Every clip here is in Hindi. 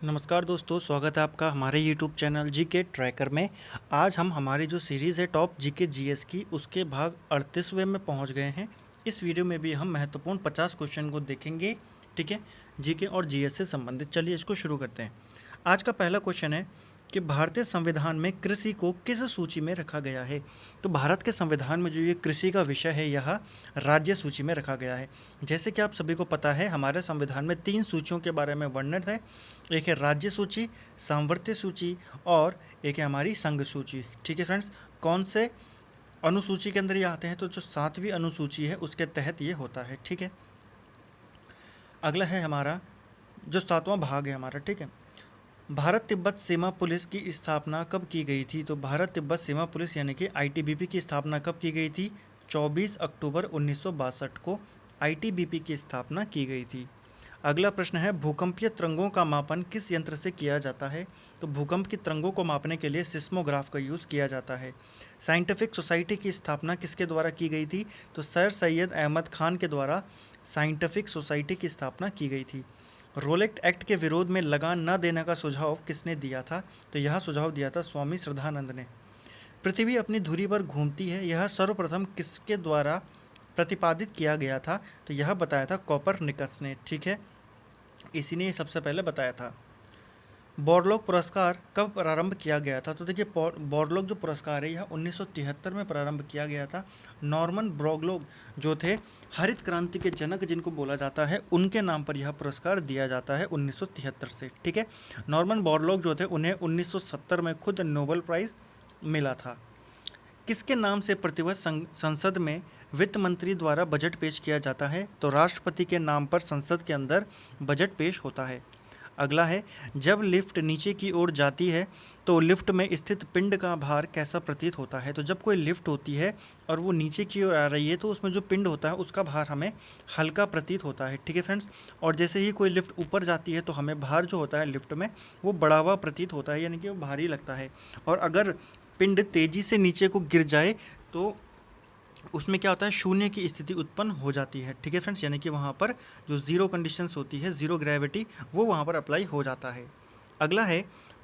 नमस्कार दोस्तों, स्वागत है आपका हमारे YouTube चैनल जीके ट्रैकर में। आज हम हमारी जो सीरीज़ है टॉप जीके जीएस की, उसके भाग 38वें में पहुंच गए हैं। इस वीडियो में भी हम महत्वपूर्ण 50 क्वेश्चन को देखेंगे, ठीक है, जीके और जीएस से संबंधित। चलिए इसको शुरू करते हैं। आज का पहला क्वेश्चन है कि भारतीय संविधान में कृषि को किस सूची में रखा गया है। तो भारत के संविधान में जो ये कृषि का विषय है, यह राज्य सूची में रखा गया है। जैसे कि आप सभी को पता है, हमारे संविधान में 3 सूचियों के बारे में वर्णित है। एक है राज्य सूची, सामर्थ्य सूची और एक है हमारी संघ सूची। ठीक है फ्रेंड्स, कौन से अनुसूची के अंदर ये आते हैं? तो जो 7वीं अनुसूची है उसके तहत ये होता है। ठीक है, अगला है हमारा जो 7वां भाग है हमारा। ठीक है, भारत तिब्बत सीमा पुलिस की स्थापना कब की गई थी? तो भारत तिब्बत सीमा पुलिस यानी कि आईटीबीपी की स्थापना कब की गई थी? 24 अक्टूबर 1962 को आईटीबीपी की स्थापना की गई थी। अगला प्रश्न है, भूकंपीय तरंगों का मापन किस यंत्र से किया जाता है? तो भूकंप की तरंगों को मापने के लिए सिस्मोग्राफ का यूज़ किया जाता है। साइंटिफिक सोसाइटी की स्थापना किसके द्वारा की गई थी? तो सर सैयद अहमद खान के द्वारा साइंटिफिक सोसाइटी की स्थापना की गई थी। रोलेट एक्ट के विरोध में लगान न देने का सुझाव किसने दिया था? तो यह सुझाव दिया था स्वामी श्रद्धानंद ने। पृथ्वी अपनी धुरी पर घूमती है, यह सर्वप्रथम किसके द्वारा प्रतिपादित किया गया था? तो यह बताया था कोपरनिकस ने। ठीक है, इसी ने सबसे पहले बताया था। बॉरलॉग पुरस्कार कब प्रारंभ किया गया था? तो देखिए, बॉरलॉग जो पुरस्कार है यह 1973 में प्रारंभ किया गया था। नॉर्मन बोरलॉग जो थे हरित क्रांति के जनक जिनको बोला जाता है, उनके नाम पर यह पुरस्कार दिया जाता है 1973 से। ठीक है, नॉर्मन बोरलॉग जो थे उन्हें 1970 में खुद नोबेल प्राइज़ मिला था। किसके नाम से प्रतिवर्ष संसद में वित्त मंत्री द्वारा बजट पेश किया जाता है? तो राष्ट्रपति के नाम पर संसद के अंदर बजट पेश होता है। अगला है, जब लिफ्ट नीचे की ओर जाती है तो लिफ्ट में स्थित पिंड का भार कैसा प्रतीत होता है? तो जब कोई लिफ्ट होती है और वो नीचे की ओर आ रही है तो उसमें जो पिंड होता है उसका भार हमें हल्का प्रतीत होता है। ठीक है फ्रेंड्स, और जैसे ही कोई लिफ्ट ऊपर जाती है तो हमें भार जो होता है लिफ्ट में वो बढ़ा हुआ प्रतीत होता है, यानी कि वो भारी लगता है। और अगर पिंड तेजी से नीचे को गिर जाए तो उसमें क्या होता है, शून्य की स्थिति उत्पन्न हो जाती है। ठीक है फ्रेंड्स, यानी कि वहाँ पर जो ज़ीरो कंडीशंस होती है, ज़ीरो ग्रेविटी, वो वहाँ पर अप्लाई हो जाता है। अगला है,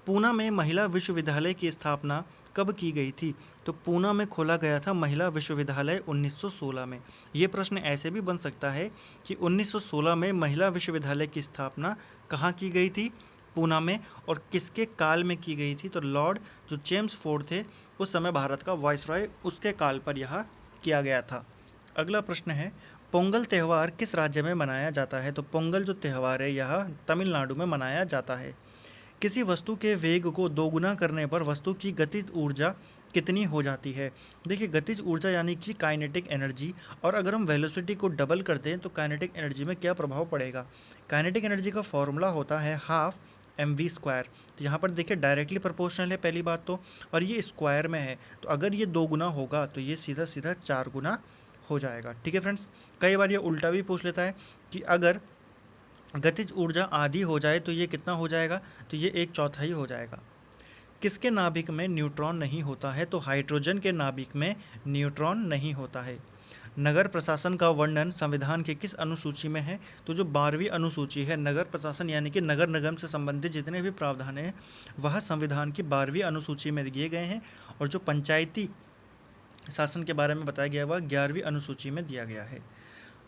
पूना में महिला विश्वविद्यालय की स्थापना कब की गई थी? तो पूना में खोला गया था महिला विश्वविद्यालय 1916 में। ये प्रश्न ऐसे भी बन सकता है कि 1916 में महिला विश्वविद्यालय की स्थापना कहाँ की गई थी? पूना में। और किसके काल में की गई थी? तो लॉर्ड जो चेम्सफोर्ड थे उस समय भारत का वाइसरॉय, उसके काल पर यह किया गया था। अगला प्रश्न है, पोंगल त्यौहार किस राज्य में मनाया जाता है? तो पोंगल जो त्यौहार है यह तमिलनाडु में मनाया जाता है। किसी वस्तु के वेग को दोगुना करने पर वस्तु की गतिज ऊर्जा कितनी हो जाती है? देखिए, गतिज ऊर्जा यानी कि काइनेटिक एनर्जी, और अगर हम वेलोसिटी को डबल कर दें तो काइनेटिक एनर्जी में क्या प्रभाव पड़ेगा? काइनेटिक एनर्जी का फॉर्मूला होता है हाफ mv²। तो यहाँ पर देखिए डायरेक्टली प्रोपोर्शनल है पहली बात तो, और ये स्क्वायर में है, तो अगर ये 2 गुना होगा तो ये सीधा सीधा 4 गुना हो जाएगा। ठीक है फ्रेंड्स, कई बार ये उल्टा भी पूछ लेता है कि अगर गतिज ऊर्जा आधी हो जाए तो ये कितना हो जाएगा? तो ये 1/4 हो जाएगा। किसके नाभिक में न्यूट्रॉन नहीं होता है? तो हाइड्रोजन के नाभिक में न्यूट्रॉन नहीं होता है। नगर प्रशासन का वर्णन संविधान के किस अनुसूची में है? तो जो 12वीं अनुसूची है, नगर प्रशासन यानी कि नगर निगम से संबंधित जितने भी प्रावधान हैं वह संविधान की 12वीं अनुसूची में दिए गए हैं, और जो पंचायती शासन के बारे में बताया गया वह 11वीं अनुसूची में दिया गया है।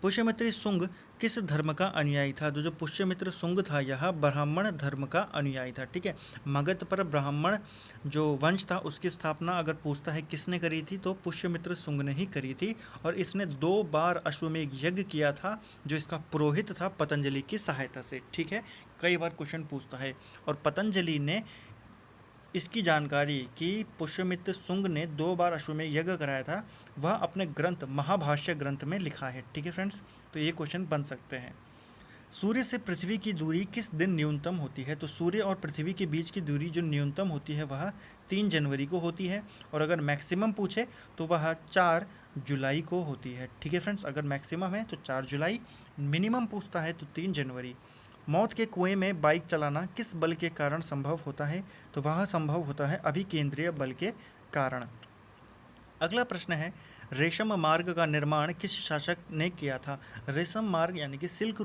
पुष्यमित्र शुंग किस धर्म का अनुयायी था? तो जो पुष्यमित्र शुंग था यह ब्राह्मण धर्म का अनुयायी था। ठीक है, मगध पर ब्राह्मण जो वंश था उसकी स्थापना अगर पूछता है किसने करी थी, तो पुष्यमित्र शुंग ने ही करी थी, और इसने 2 बार अश्वमेध यज्ञ किया था जो इसका पुरोहित था पतंजलि की सहायता से। ठीक है, कई बार क्वेश्चन पूछता है, और पतंजलि ने इसकी जानकारी कि पुष्यमित्र शुंग ने 2 बार अश्वमेध यज्ञ कराया था वह अपने ग्रंथ महाभाष्य ग्रंथ में लिखा है। ठीक है फ्रेंड्स, तो ये क्वेश्चन बन सकते हैं। सूर्य से पृथ्वी की दूरी किस दिन न्यूनतम होती है? तो सूर्य और पृथ्वी के बीच की दूरी जो न्यूनतम होती है वह 3 जनवरी को होती है, और अगर मैक्सिमम पूछे तो वह 4 जुलाई को होती है। ठीक है फ्रेंड्स, अगर मैक्सिमम है तो 4 जुलाई, मिनिमम पूछता है तो 3 जनवरी। मौत के कुएं में बाइक चलाना किस बल के कारण संभव होता है? तो वह संभव होता है अभिकेंद्रीय बल के कारण। अगला प्रश्न है, रेशम मार्ग का निर्माण किस शासक ने किया था? रेशम मार्ग यानी कि सिल्क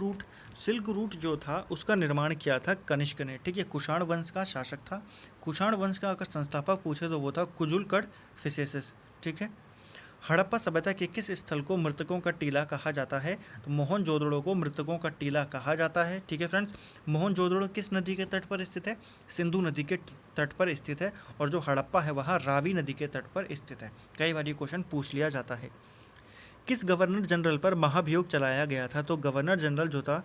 रूट जो था उसका निर्माण किया था कनिष्क ने, ठीक है। कुषाण वंश का शासक था। कुषाण वंश का अगर संस्थापक पूछे तो वो था कुजुलकड़ फिसेसिस, ठीक है। हड़प्पा सभ्यता के किस स्थल को मृतकों का टीला कहा जाता है? तो मोहनजोदड़ो को मृतकों का टीला कहा जाता है, ठीक है फ्रेंड्स। मोहनजोदड़ो किस नदी के तट पर स्थित है? सिंधु नदी के तट पर स्थित है। और जो हड़प्पा है वह रावी नदी के तट पर स्थित है। कई बार ये क्वेश्चन पूछ लिया जाता है। किस गवर्नर जनरल पर महाभियोग चलाया गया था? तो गवर्नर जनरल जो था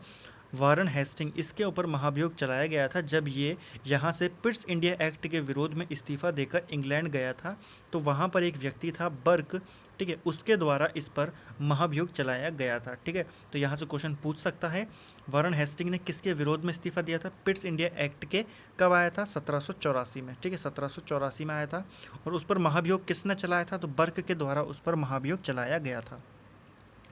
वारन हेस्टिंग, इसके ऊपर महाभियोग चलाया गया था जब ये यहाँ से पिट्स इंडिया एक्ट के विरोध में इस्तीफा देकर इंग्लैंड गया था। तो वहाँ पर एक व्यक्ति था बर्क, ठीक है, उसके द्वारा इस पर महाभियोग चलाया गया था, ठीक है। तो यहाँ से क्वेश्चन पूछ सकता है वारन हेस्टिंग ने किसके विरोध में इस्तीफा दिया था? पिट्स इंडिया एक्ट के। कब आया था? 1784 में, ठीक है, 1784 में आया था। और उस पर महाभियोग किसने चलाया था? तो बर्क के द्वारा उस पर महाभियोग चलाया गया था।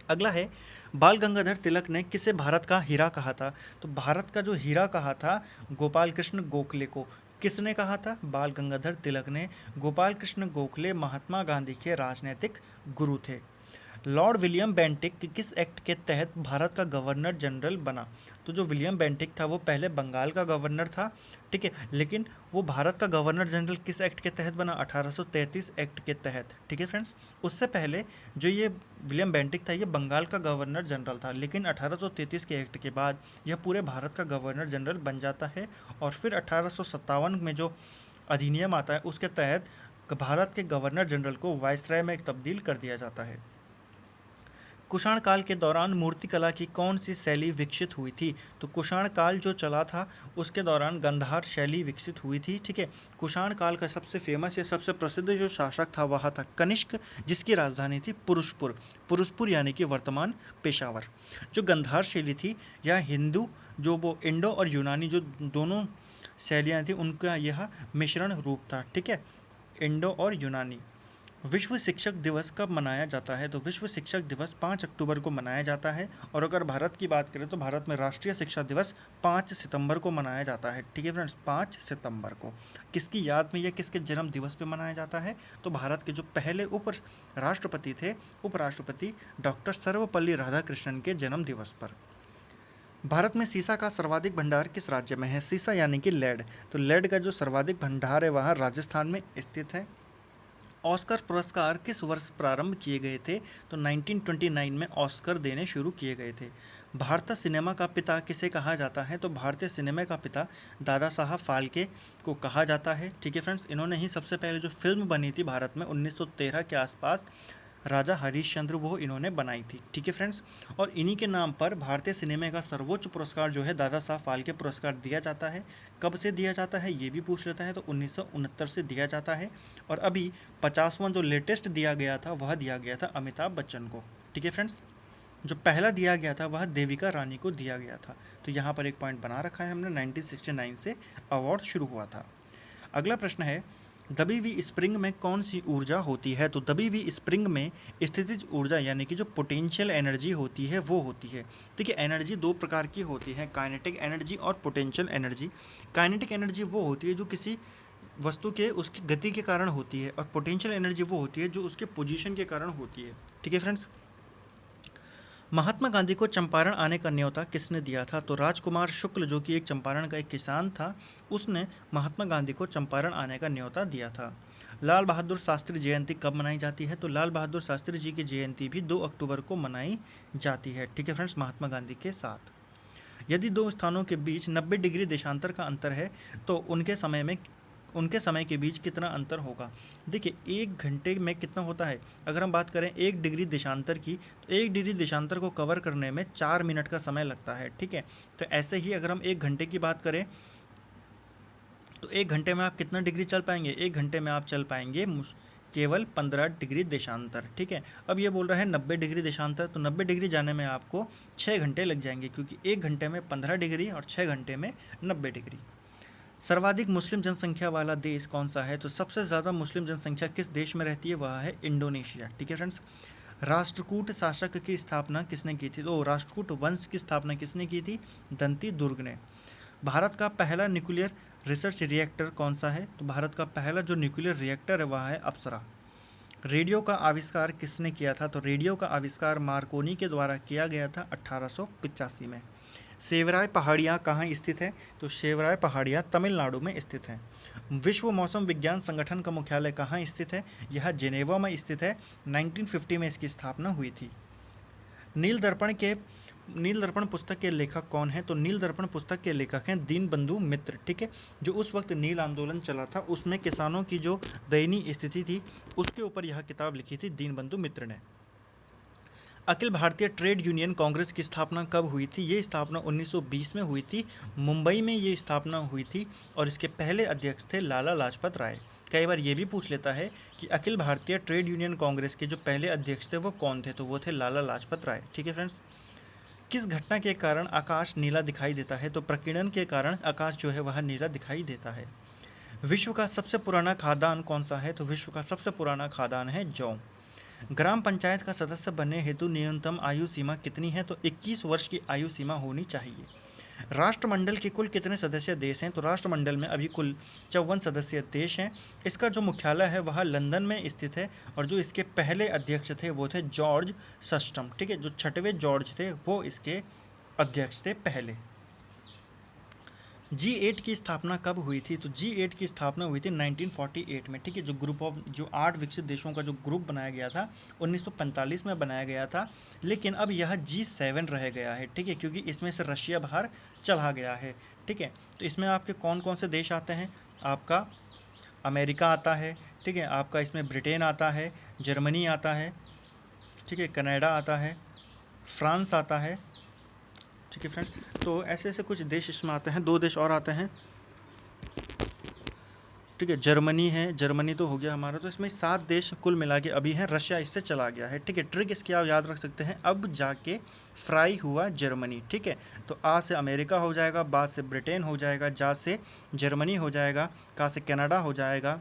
अगला है बाल गंगाधर तिलक ने किसे भारत का हीरा कहा था? तो भारत का जो हीरा कहा था गोपाल कृष्ण गोखले को। किसने कहा था? बाल गंगाधर तिलक ने। गोपाल कृष्ण गोखले महात्मा गांधी के राजनीतिक गुरु थे। लॉर्ड विलियम बेंटिक किस एक्ट के तहत भारत का गवर्नर जनरल बना? तो जो विलियम बेंटिक था वो पहले बंगाल का गवर्नर था, ठीक है, लेकिन वो भारत का गवर्नर जनरल किस एक्ट के तहत बना? 1833 एक्ट के तहत, ठीक है फ्रेंड्स। उससे पहले जो ये विलियम बेंटिक था ये बंगाल का गवर्नर जनरल था, लेकिन 1833 के एक्ट के बाद यह पूरे भारत का गवर्नर जनरल बन जाता है। और फिर 1857 में जो अधिनियम आता है उसके तहत भारत के गवर्नर जनरल को वायसराय में तब्दील कर दिया जाता है। कुषाण काल के दौरान मूर्तिकला की कौन सी शैली विकसित हुई थी? तो कुषाण काल जो चला था उसके दौरान गंधार शैली विकसित हुई थी, ठीक है। कुषाण काल का सबसे फेमस या सबसे प्रसिद्ध जो शासक था वह था कनिष्क, जिसकी राजधानी थी पुरुषपुर यानी कि वर्तमान पेशावर। जो गंधार शैली थी यह हिंदू जो वो इंडो और यूनानी जो दोनों शैलियाँ थी उनका यह मिश्रण रूप था, ठीक है, इंडो और यूनानी। विश्व शिक्षक दिवस कब मनाया जाता है? तो विश्व शिक्षक दिवस 5 अक्टूबर को मनाया जाता है। और अगर भारत की बात करें तो भारत में राष्ट्रीय शिक्षा दिवस 5 सितंबर को मनाया जाता है, ठीक है फ्रेंड्स, 5 सितंबर को। किसकी याद में या किसके जन्म दिवस पे मनाया जाता है? तो भारत के जो पहले उपराष्ट्रपति थे, उपराष्ट्रपति डॉक्टर सर्वपल्ली राधाकृष्णन के जन्म दिवस पर। भारत में सीसा का सर्वाधिक भंडार किस राज्य में है? सीसा यानी कि लेड। तो लेड का जो सर्वाधिक भंडार है वह राजस्थान में स्थित है। ऑस्कर पुरस्कार किस वर्ष प्रारंभ किए गए थे? तो 1929 में ऑस्कर देने शुरू किए गए थे। भारतीय सिनेमा का पिता किसे कहा जाता है? तो भारतीय सिनेमा का पिता दादा साहब फाल्के को कहा जाता है, ठीक है फ्रेंड्स। इन्होंने ही सबसे पहले जो फिल्म बनी थी भारत में 1913 के आसपास, राजा हरिश्चंद्र, वो इन्होंने बनाई थी, ठीक है फ्रेंड्स। और इन्हीं के नाम पर भारतीय सिनेमा का सर्वोच्च पुरस्कार जो है दादा साहब फाल्के पुरस्कार दिया जाता है। कब से दिया जाता है ये भी पूछ लेता है, तो 1969 से दिया जाता है। और अभी 50वां जो लेटेस्ट दिया गया था वह दिया गया था अमिताभ बच्चन को, ठीक है फ्रेंड्स। जो पहला दिया गया था वह देविका रानी को दिया गया था। तो यहाँ पर एक पॉइंट बना रखा है हमने, 1969 से अवार्ड शुरू हुआ था। अगला प्रश्न है दबी हुई स्प्रिंग में कौन सी ऊर्जा होती है? तो दबी हुई स्प्रिंग में स्थितिज ऊर्जा यानी कि जो पोटेंशियल एनर्जी होती है वो होती है। देखिए एनर्जी दो प्रकार की होती है, काइनेटिक एनर्जी और पोटेंशियल एनर्जी। काइनेटिक एनर्जी वो होती है जो किसी वस्तु के उसकी गति के कारण होती है, और पोटेंशियल एनर्जी वो होती है जो उसके पोजीशन के कारण होती है, ठीक है फ्रेंड्स। महात्मा गांधी को चंपारण आने का न्योता किसने दिया था? तो राजकुमार शुक्ल जो कि एक चंपारण का एक किसान था, उसने महात्मा गांधी को चंपारण आने का न्योता दिया था। लाल बहादुर शास्त्री जयंती कब मनाई जाती है? तो लाल बहादुर शास्त्री जी की जयंती भी 2 अक्टूबर को मनाई जाती है, ठीक है फ्रेंड्स, महात्मा गांधी के साथ। यदि दो स्थानों के बीच 90 डिग्री देशांतर का अंतर है तो उनके समय के बीच कितना अंतर होगा? देखिए 1 घंटे में कितना होता है, अगर हम बात करें 1 डिग्री देशांतर की, तो 1 डिग्री देशांतर को कवर करने में 4 मिनट का समय लगता है, ठीक है। तो ऐसे ही अगर हम 1 घंटे की बात करें तो 1 घंटे में आप कितना डिग्री चल पाएंगे? 1 घंटे में आप चल पाएंगे केवल 15 डिग्री देशांतर, ठीक है। अब ये बोल रहा है 90 डिग्री देशांतर, तो 90 डिग्री जाने में आपको 6 घंटे लग जाएंगे, क्योंकि 1 घंटे में 15 डिग्री और 6 घंटे में 90 डिग्री। सर्वाधिक मुस्लिम जनसंख्या वाला देश कौन सा है? तो सबसे ज़्यादा मुस्लिम जनसंख्या किस देश में रहती है? वह है इंडोनेशिया, ठीक है फ्रेंड्स। राष्ट्रकूट शासक की स्थापना किसने की थी? तो राष्ट्रकूट वंश की स्थापना किसने की थी? दंती दुर्ग ने। भारत का पहला न्यूक्लियर रिसर्च रिएक्टर कौन सा है? तो भारत का पहला जो न्यूक्लियर रिएक्टर है वह है अप्सरा। रेडियो का आविष्कार किसने किया था? तो रेडियो का आविष्कार मार्कोनी के द्वारा किया गया था 1885 में। सेवराय पहाड़ियाँ कहाँ स्थित है? तो सेवराय पहाड़ियाँ तमिलनाडु में स्थित हैं। विश्व मौसम विज्ञान संगठन का मुख्यालय कहाँ स्थित है? यह जेनेवा में स्थित है। 1950 में इसकी स्थापना हुई थी। नील दर्पण पुस्तक के लेखक कौन है? तो नील दर्पण पुस्तक के लेखक हैं दीनबंधु मित्र, ठीक है। जो उस वक्त नील आंदोलन चला था उसमें किसानों की जो दयनीय स्थिति थी उसके ऊपर यह किताब लिखी थी दीनबंधु मित्र ने। अखिल भारतीय ट्रेड यूनियन कांग्रेस की स्थापना कब हुई थी? ये स्थापना 1920 में हुई थी। मुंबई में ये स्थापना हुई थी और इसके पहले अध्यक्ष थे लाला लाजपत राय। कई बार ये भी पूछ लेता है कि अखिल भारतीय ट्रेड यूनियन कांग्रेस के जो पहले अध्यक्ष थे वो कौन थे? तो वो थे लाला लाजपत राय, ठीक है फ्रेंड्स। किस घटना के कारण आकाश नीला दिखाई देता है? तो प्रकीर्णन के कारण आकाश जो है वह नीला दिखाई देता है। विश्व का सबसे पुराना खादान कौन सा है? तो विश्व का सबसे पुराना खादान है जौ। ग्राम पंचायत का सदस्य बनने हेतु न्यूनतम आयु सीमा कितनी है? तो 21 वर्ष की आयु सीमा होनी चाहिए। राष्ट्रमंडल के कुल कितने सदस्य देश हैं? तो राष्ट्रमंडल में अभी कुल 54 सदस्य देश हैं। इसका जो मुख्यालय है वह लंदन में स्थित है और जो इसके पहले अध्यक्ष थे वो थे जॉर्ज सस्टम, ठीक है। जो 6वें जॉर्ज थे वो इसके अध्यक्ष थे पहले। G8 की स्थापना कब हुई थी? तो G8 की स्थापना हुई थी 1948 में, ठीक है। जो 8 विकसित देशों का जो ग्रुप बनाया गया था 1945 में बनाया गया था, लेकिन अब यह G7 रह गया है, ठीक है, क्योंकि इसमें से रशिया बाहर चला गया है, ठीक है। तो इसमें आपके कौन कौन से देश आते हैं? आपका अमेरिका आता है, ठीक है, आपका इसमें ब्रिटेन आता है, जर्मनी आता है, ठीक है, कनाडा आता है, फ्रांस आता है, ठीक है फ्रेंड्स। तो ऐसे ऐसे कुछ देश इसमें आते हैं। 2 देश और आते हैं, ठीक है, जर्मनी है, जर्मनी तो हो गया हमारा। तो इसमें 7 देश कुल मिला के अभी हैं, रशिया इससे चला गया है, ठीक है। ट्रिक इसकी आप याद रख सकते हैं, अब जाके फ्राई हुआ जर्मनी, ठीक है। तो आ से अमेरिका हो जाएगा, बा से ब्रिटेन हो जाएगा, जा से जर्मनी हो जाएगा, का से कनाडा हो जाएगा,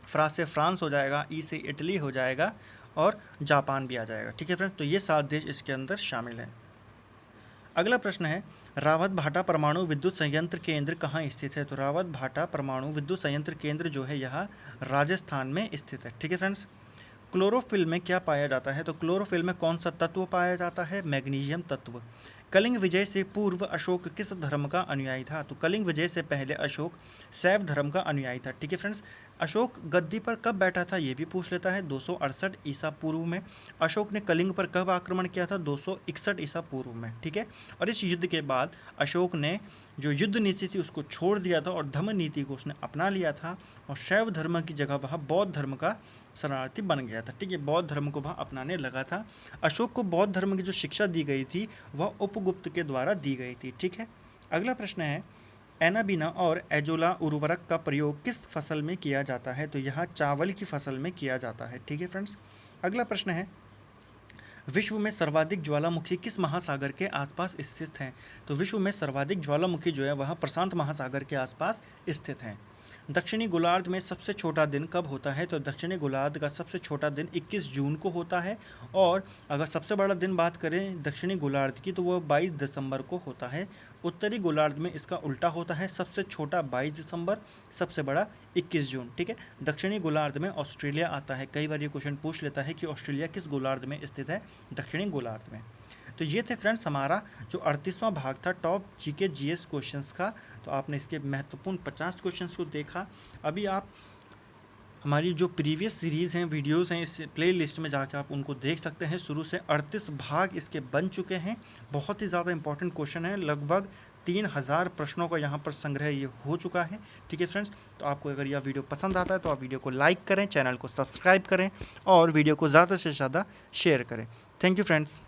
फ्रा से फ्रांस हो जाएगा, ई से इटली हो जाएगा और जापान भी आ जाएगा, ठीक है फ्रेंड्स। तो ये 7 देश इसके अंदर शामिल हैं। अगला प्रश्न है, रावत भाटा परमाणु विद्युत संयंत्र केंद्र कहाँ स्थित है? तो रावत भाटा परमाणु विद्युत संयंत्र केंद्र जो है यह राजस्थान में स्थित है, ठीक है फ्रेंड्स। क्लोरोफिल में क्या पाया जाता है? तो क्लोरोफिल में कौन सा तत्व पाया जाता है? मैग्नीशियम तत्व। कलिंग विजय से पूर्व अशोक किस धर्म का अनुयायी था? तो कलिंग विजय से पहले अशोक शैव धर्म का अनुयायी था, ठीक है फ्रेंड्स। अशोक गद्दी पर कब बैठा था ये भी पूछ लेता है, 268 ईसा पूर्व में। अशोक ने कलिंग पर कब आक्रमण किया था? 261 ईसा पूर्व में, ठीक है। और इस युद्ध के बाद अशोक ने जो युद्ध नीति थी उसको छोड़ दिया था और धम्म नीति को उसने अपना लिया था और शैव धर्म की जगह वह बौद्ध धर्म का शरणार्थी बन गया था, ठीक है। बौद्ध धर्म को वह अपनाने लगा था। अशोक को बौद्ध धर्म की जो शिक्षा दी गई थी वह उपगुप्त के द्वारा दी गई थी, ठीक है। अगला प्रश्न है, एनाबीना और एजोला उर्वरक का प्रयोग किस फसल में किया जाता है? तो यह चावल की फसल में किया जाता है, ठीक है फ्रेंड्स। अगला प्रश्न है, विश्व में सर्वाधिक ज्वालामुखी किस महासागर के आसपास स्थित हैं? तो विश्व में सर्वाधिक ज्वालामुखी जो है वह प्रशांत महासागर के आसपास स्थित हैं। दक्षिणी गोलार्ध में सबसे छोटा दिन कब होता है? तो दक्षिणी गोलार्ध का सबसे छोटा दिन 21 जून को होता है और अगर सबसे बड़ा दिन बात करें दक्षिणी गोलार्ध की तो वह 22 दिसंबर को होता है। उत्तरी गोलार्ध में इसका उल्टा होता है, सबसे छोटा 22 दिसंबर, सबसे बड़ा 21 जून, ठीक है। दक्षिणी गोलार्ध में ऑस्ट्रेलिया आता है। कई बार ये क्वेश्चन पूछ लेता है कि ऑस्ट्रेलिया किस गोलार्ध में स्थित है? दक्षिणी गोलार्ध में। तो ये थे फ्रेंड्स हमारा जो 38वां भाग था टॉप जीके जीएस क्वेश्चंस का। तो आपने इसके महत्वपूर्ण 50 क्वेश्चंस को देखा। अभी आप हमारी जो प्रीवियस सीरीज़ हैं, वीडियोस हैं, इस प्ले लिस्ट में जाकर आप उनको देख सकते हैं। शुरू से 38 भाग इसके बन चुके हैं। बहुत ही ज़्यादा इंपॉर्टेंट क्वेश्चन है, लगभग 3000 प्रश्नों का यहाँ पर संग्रह ये हो चुका है, ठीक है फ्रेंड्स। तो आपको अगर यह वीडियो पसंद आता है तो आप वीडियो को लाइक करें, चैनल को सब्सक्राइब करें और वीडियो को ज़्यादा से ज़्यादा शेयर करें। Thank you friends.